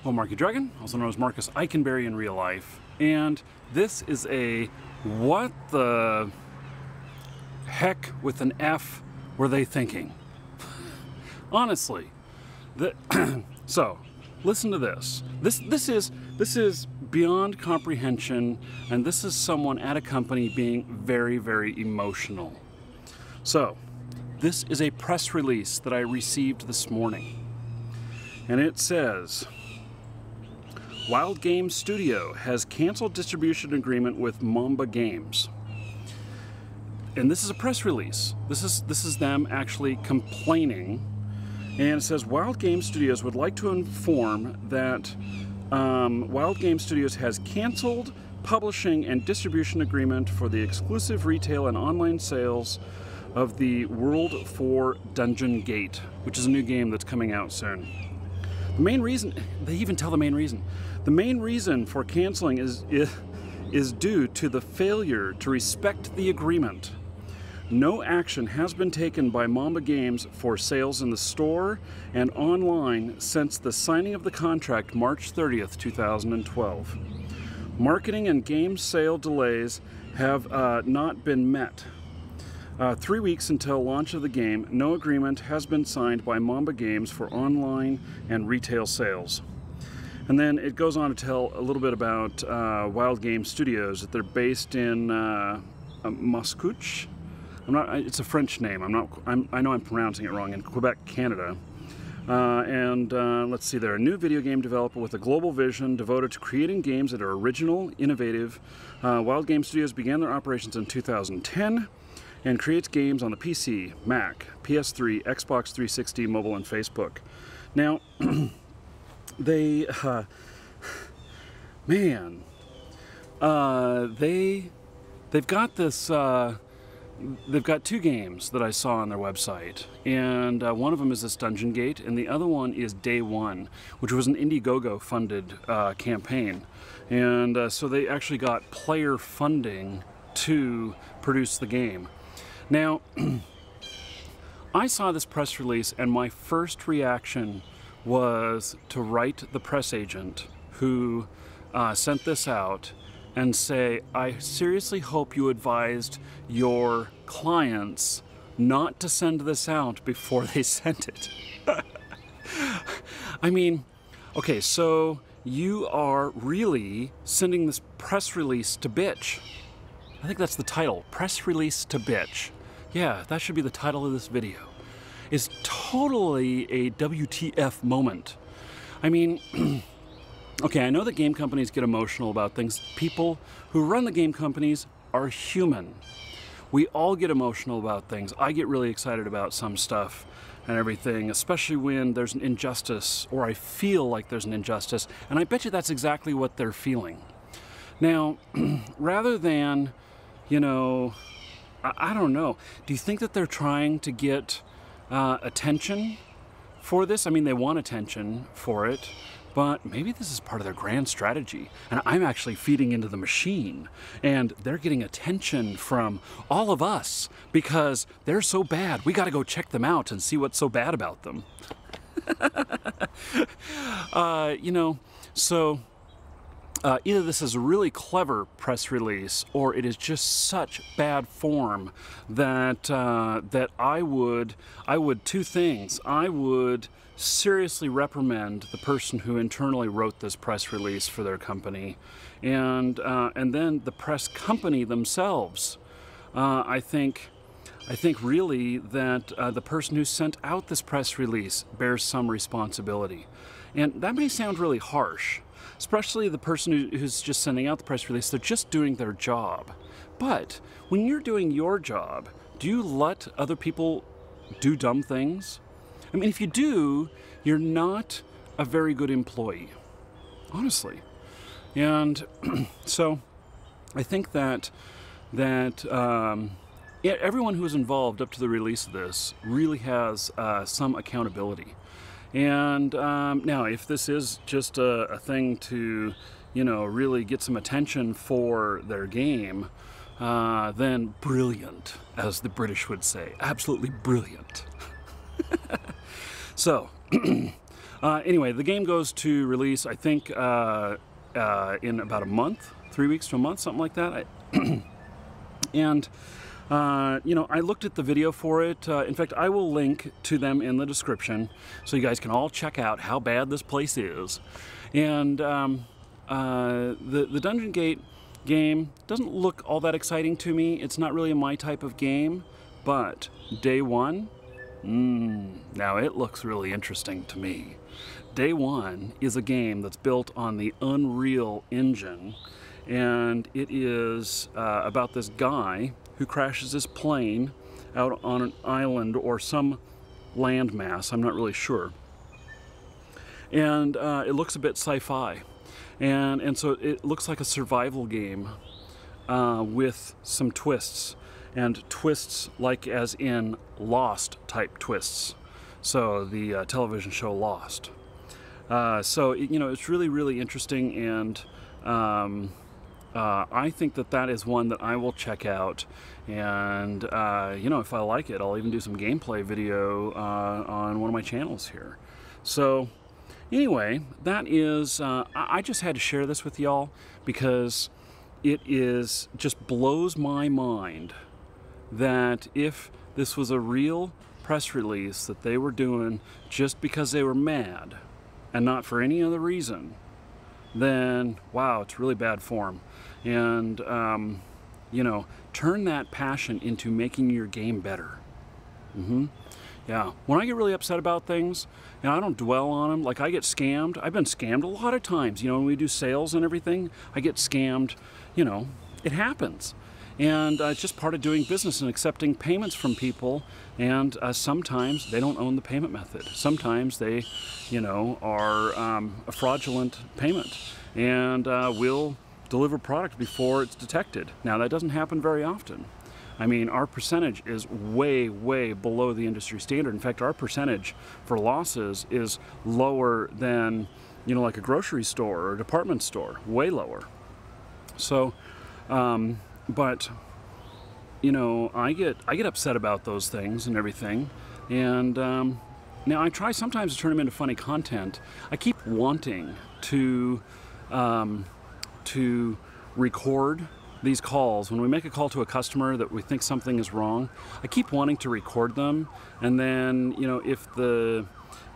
Well, Markee Dragon, also known as Marcus Eikenberry in real life, and this is a what the heck with an F were they thinking? Honestly, so listen to this. This is beyond comprehension, and this is someone at a company being very, very emotional. So, this is a press release that I received this morning, and it says, Wild Games Studio has canceled distribution agreement with Mamba Games. And this is a press release. This is them actually complaining. And it says, Wild Games Studios would like to inform that Wild Games Studios has canceled publishing and distribution agreement for the exclusive retail and online sales of the World 4 Dungeon Gate, which is a new game that's coming out soon. The main reason, they even tell the main reason. The main reason for canceling is due to the failure to respect the agreement. No action has been taken by Mamba Games for sales in the store and online since the signing of the contract March 30th, 2012. Marketing and game sale delays have not been met. 3 weeks until launch of the game, no agreement has been signed by Mamba Games for online and retail sales. And then it goes on to tell a little bit about Wild Games Studios, that they're based in Mascouche. It's a French name. I know I'm pronouncing it wrong, in Quebec, Canada. Let's see, they're a new video game developer with a global vision devoted to creating games that are original, innovative. Wild Games Studios began their operations in 2010 and creates games on the PC, Mac, PS3, Xbox 360, mobile, and Facebook. Now, they've got this. They've got two games that I saw on their website, and one of them is this Dungeon Gate, and the other one is Day One, which was an Indiegogo funded campaign. And so they actually got player funding to produce the game. Now, I saw this press release, and my first reaction was to write the press agent who sent this out and say, I seriously hope you advised your clients not to send this out before they sent it. I mean, okay, so you are really sending this press release to bitch. I think that's the title, press release to bitch. Yeah, that should be the title of this video. It's totally a WTF moment. I mean, okay, I know that game companies get emotional about things. People who run the game companies are human. We all get emotional about things. I get really excited about some stuff and everything, especially when there's an injustice, or I feel like there's an injustice, and I bet you that's exactly what they're feeling. Now, rather than, you know, I don't know, do you think that they're trying to get attention for this? I mean, they want attention for it, but maybe this is part of their grand strategy, and I'm actually feeding into the machine, and they're getting attention from all of us because they're so bad. We got to go check them out and see what's so bad about them. You know, so either this is a really clever press release, or it is just such bad form that that I would two things. I would seriously reprimand the person who internally wrote this press release for their company, and then the press company themselves. I think really that the person who sent out this press release bears some responsibility, and that may sound really harsh, especially the person who's just sending out the press release. They're just doing their job. But when you're doing your job, do you let other people do dumb things? I mean, if you do, you're not a very good employee, honestly. And so I think that everyone who is involved up to the release of this really has some accountability. And now, if this is just a thing to, you know, really get some attention for their game, then brilliant, as the British would say. Absolutely brilliant. So, Anyway, the game goes to release, I think, in about a month, 3 weeks to a month, something like that. And you know, I looked at the video for it. In fact, I will link to them in the description so you guys can all check out how bad this place is. And the Dungeon Gate game doesn't look all that exciting to me. It's not really my type of game, but Day One, now it looks really interesting to me. Day One is a game that's built on the Unreal Engine, and it is about this guy who crashes his plane out on an island or some landmass, I'm not really sure. And it looks a bit sci-fi. And so it looks like a survival game with some twists. And twists like as in Lost type twists. So the television show Lost. So, you know, it's really, really interesting, and I think that that is one that I will check out, and you know, if I like it, I'll even do some gameplay video on one of my channels here. So anyway, that is, I just had to share this with y'all because it is, just blows my mind that if this was a real press release that they were doing just because they were mad and not for any other reason, then wow, it's really bad form. And you know, turn that passion into making your game better. Yeah, when I get really upset about things, you know, I don't dwell on them. Like, I get scammed. I've been scammed a lot of times. You know, when we do sales and everything, I get scammed. You know, it happens. And it's just part of doing business and accepting payments from people. And sometimes they don't own the payment method. Sometimes they, you know, are a fraudulent payment. And we'll deliver product before it's detected. Now, that doesn't happen very often. I mean, our percentage is way, way below the industry standard. In fact, our percentage for losses is lower than, you know, like a grocery store or a department store, way lower. So, but, you know, I get upset about those things and everything. And now I try sometimes to turn them into funny content. I keep wanting to record these calls. When we make a call to a customer that we think something is wrong, I keep wanting to record them. And then, you know, if the,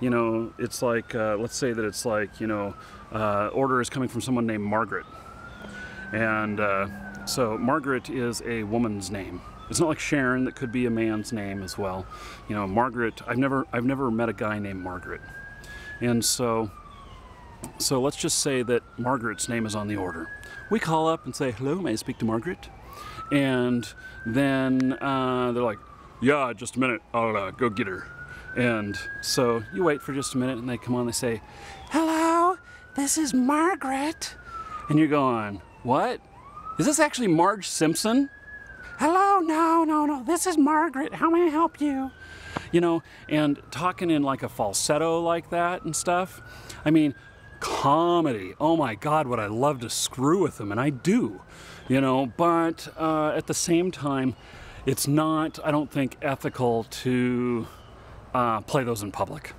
you know, it's like, let's say that it's like, you know, order is coming from someone named Margaret. And so Margaret is a woman's name. It's not like Sharon, that could be a man's name as well. You know, Margaret, I've never met a guy named Margaret. And so let's just say that Margaret's name is on the order. We call up and say, hello, may I speak to Margaret? And then they're like, yeah, just a minute, I'll go get her. And so you wait for just a minute and they come on, they say, hello, this is Margaret. And you're going, what? Is this actually Marge Simpson? Hello, no, this is Margaret, how may I help you? You know, and talking in like a falsetto like that and stuff. I mean, comedy, oh my God, would I love to screw with them, and I do, you know, but at the same time, it's not, I don't think, ethical to play those in public.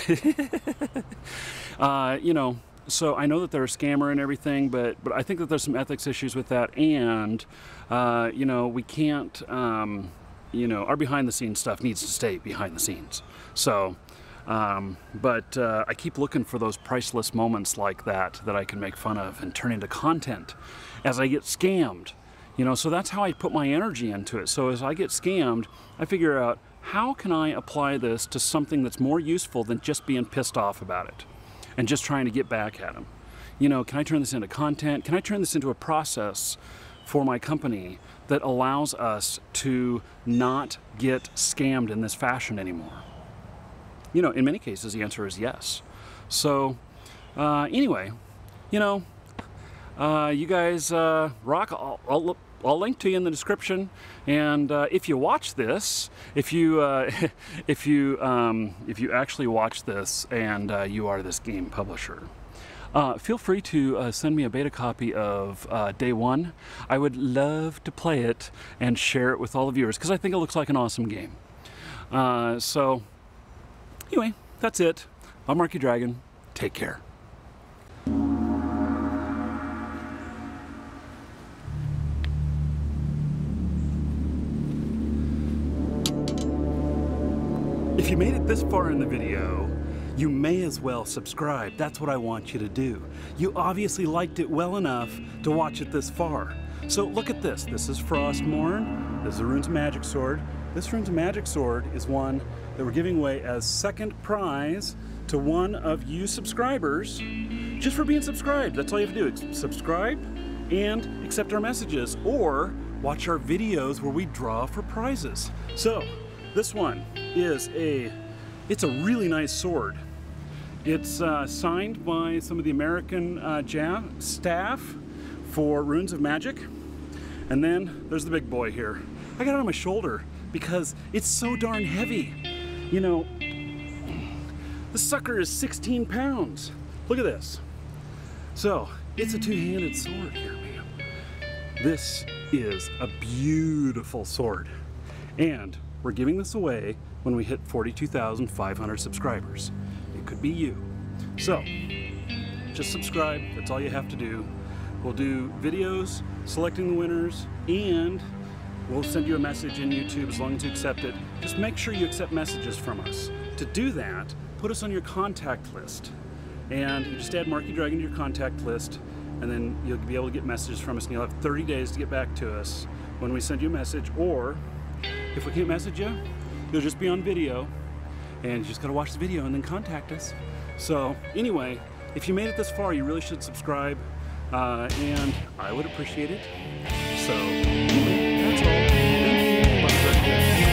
You know, so I know that they're a scammer and everything, but I think that there's some ethics issues with that, and you know, we can't, you know, our behind the scenes stuff needs to stay behind the scenes. So but I keep looking for those priceless moments like that I can make fun of and turn into content as I get scammed. You know, so that's how I put my energy into it. So as I get scammed, I figure out, how can I apply this to something that's more useful than just being pissed off about it and just trying to get back at them? You know, can I turn this into content? Can I turn this into a process for my company that allows us to not get scammed in this fashion anymore? You know, in many cases, the answer is yes. So, anyway, you know, you guys rock. I'll link to you in the description. And if you watch this, if you actually watch this and you are this game publisher, feel free to send me a beta copy of Day One. I would love to play it and share it with all the viewers because I think it looks like an awesome game. So. Anyway, that's it. I'm Markee Dragon. Take care. If you made it this far in the video, you may as well subscribe. That's what I want you to do. You obviously liked it well enough to watch it this far. So look at this. This is Frostmourne. This is a Runes of Magic sword. This Runes of Magic sword is one that we're giving away as second prize to one of you subscribers just for being subscribed. That's all you have to do. Subscribe and accept our messages or watch our videos where we draw for prizes. So this one is it's a really nice sword. It's signed by some of the American staff for Runes of Magic. And then there's the big boy here. I got it on my shoulder because it's so darn heavy. You know, the sucker is 16 pounds. Look at this. So it's a two-handed sword here, man. This is a beautiful sword. And we're giving this away when we hit 42,500 subscribers. It could be you. So, just subscribe, that's all you have to do. We'll do videos selecting the winners, and we'll send you a message in YouTube as long as you accept it. Just make sure you accept messages from us. To do that, put us on your contact list. And you just add Markee Dragon to your contact list, and then you'll be able to get messages from us, and you'll have 30 days to get back to us when we send you a message, or if we can't message you, you'll just be on video, and you just gotta watch the video and then contact us. So anyway, if you made it this far, you really should subscribe, and I would appreciate it. So anyway, that's all. Thank you. Bye.